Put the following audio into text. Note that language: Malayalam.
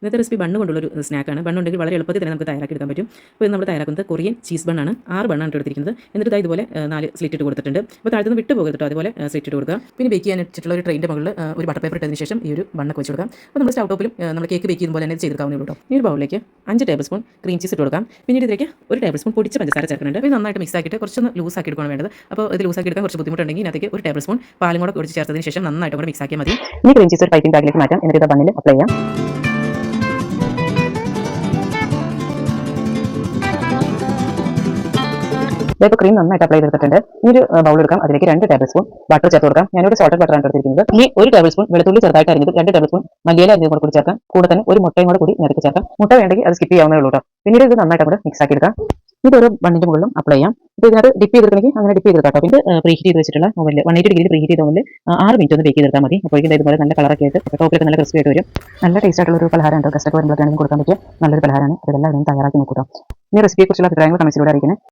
ഇന്നത്തെ റെസിപ്പി ബണ്ണ് കൊണ്ടുള്ളൊരു സ്നാക്കാണ്. ബണ്ണുണ്ടെങ്കിൽ വളരെ എളുപ്പത്തിൽ തന്നെ നമുക്ക് തയ്യാറാക്കിയെടുക്കാൻ പറ്റും. അപ്പോൾ ഇത് നമ്മൾ തയ്യാറാക്കുന്നത് കൊറിയൻ ചീസ് ബണ്ണാണ്. 6 ബണ്ണാണ് എടുത്തിരിക്കുന്നത്. എന്നിട്ട് ഇതുപോലെ 4 സ്ലിറ്റ് ഇട്ട് കൊടുത്തിട്ടുണ്ട്. അപ്പോൾ താഴത്തുനിന്ന് വിട്ട് പോകരുത് കേട്ടോ. അതുപോലെ സ്ലിറ്റ് ഇട്ട് കൊടുക്കുക. പിന്നെ ബേക്ക് ചെയ്യാൻ വെച്ചിട്ടുള്ള ഒരു ട്രെയിൻ്റെ മുകളിൽ ഒരു ബട്ടർ പേപ്പർ ഇട്ടതിന് ശേഷം ഈ ഒരു ബണ്ണൊക്കെ വെച്ച് കൊടുക്കാം. അപ്പോൾ നമ്മൾ സ്റ്റൗ ടോപ്പിലും നമ്മൾ കേക്ക് ബേക്ക് ചെയ്യുന്ന പോലെ തന്നെ ചെയ്തെടുക്കാവുന്നേ ഉള്ളൂ. ഈ ഒരു ബൗളിലേക്ക് 5 ടേബിൾ സ്പൂൺ ക്രീം ചീസ് ഇട്ട് കൊടുക്കാം. പിന്നീട് ഇതിലേക്ക് 1 ടേബിൾ സ്പൂൺ പൊടിച്ച പഞ്ചസാര ചേർക്കുന്നുണ്ട്. ഇത് നന്നായിട്ട് മിക്സ് ആക്കിയിട്ട് കുറച്ചൊന്ന് ലൂസ് ആക്കി എടുക്കുകയാണ് വേണ്ടത്. അപ്പോൾ ഇത് ലൂസ് ആക്കി എടുക്കാൻ കുറച്ച് ബുദ്ധിമുട്ടുണ്ടെങ്കിൽ ഇതിനകത്തേക്ക് 1 ടേബിൾ സ്പൂൺ പാലും കൂടെ ഒഴിച്ച് ചേർത്തതിന് ശേഷം നന്നായിട്ട് കൂടെ മിക്സ് ആക്കിയാൽ മതി. ഈ ക്രീം ചീസ് ഒരു പൈപ്പിംഗ് ബാഗിലേക്ക് മാറ്റാം. എന്നിട്ട് ഇത് ബണ്ണിൽ അപ്ലൈ ചെയ്യാം. ഇപ്പോൾ ക്രീം നന്നായിട്ട് അപ്ലൈ ചെയ്തിട്ടുണ്ട്. ഈ ഒരു ബൗൾ എടുക്കാം. അതിലേക്ക് 2 ടേബിൾ സ്പൂൺ ബട്ടർ ചേർത്ത് കൊടുക്കാം. ഞാനൊരു സോൾട്ടഡ് ബട്ടറാണ് എടുത്തിരിക്കുന്നത്. ഇനി 1 ടേബിൾ സ്പൂൺ വെളുത്തുള്ളി ചെറുതായിട്ട് അരിഞ്ഞത്, 2 ടേബിൾ സ്പൂൺ മല്ലിയില അരിഞ്ഞത് കൂടി ചേർക്കാം. കൂടെ തന്നെ ഒരു മുട്ടയും കൂടി നിരത്തി ചേർക്കാം. മുട്ട വേണ്ടെങ്കിൽ അത് സ്കിപ്പ് ചെയ്യാവുന്നേ ഉള്ളൂ കേട്ടോ. പിന്നീട് ഇത് നന്നായിട്ട് കൂടെ മിക്സ് ആക്കി എടുക്കാം. ഇതൊരു ബണ്ണിന്റെ മുകളിലും അപ്ലൈ ചെയ്യാം. ഇപ്പോൾ ഇതിനകത്ത് ഡിപ്പ് ചെയ്തിട്ടുണ്ടെങ്കിൽ അങ്ങനെ ഡിപ്പ് ചെയ്ത് കേട്ടോ. പിന്നെ പ്രീഹീറ്റ് ചെയ്ത് വെച്ചിട്ടുള്ള ഓവനിൽ 180 ഡിഗ്രി പ്രീഹീറ്റ് ചെയ്ത ഓവനിൽ 6 മിനിറ്റ് ഒന്ന് ബേക്ക് ചെയ്തെടുത്താൽ മതി. അപ്പോൾ ഇതുപോലെ നല്ല കളറൊക്കെ ആയിട്ട് ടോപ്പിലൊക്കെ നല്ല ക്രിസ്പി ആയിട്ട് വരും. നല്ല ടേസ്റ്റ് ആയിട്ടുള്ള ഒരു പലഹാരം ഉണ്ട്. ഗസ്റ്റൊക്കെ വരുമ്പോഴൊക്കെ കൊടുക്കാൻ പറ്റിയ നല്ലൊരു പലഹാരമാണ്. അതെല്ലാവരും തയ്യാറാക്കി നോക്കുക. ഈ റെസിപ്പിയെക്കുറിച്ചുള്ള അഭിപ്രായങ്ങൾ കമൻസിലൂടെ അറിയിക്കുന്നത്.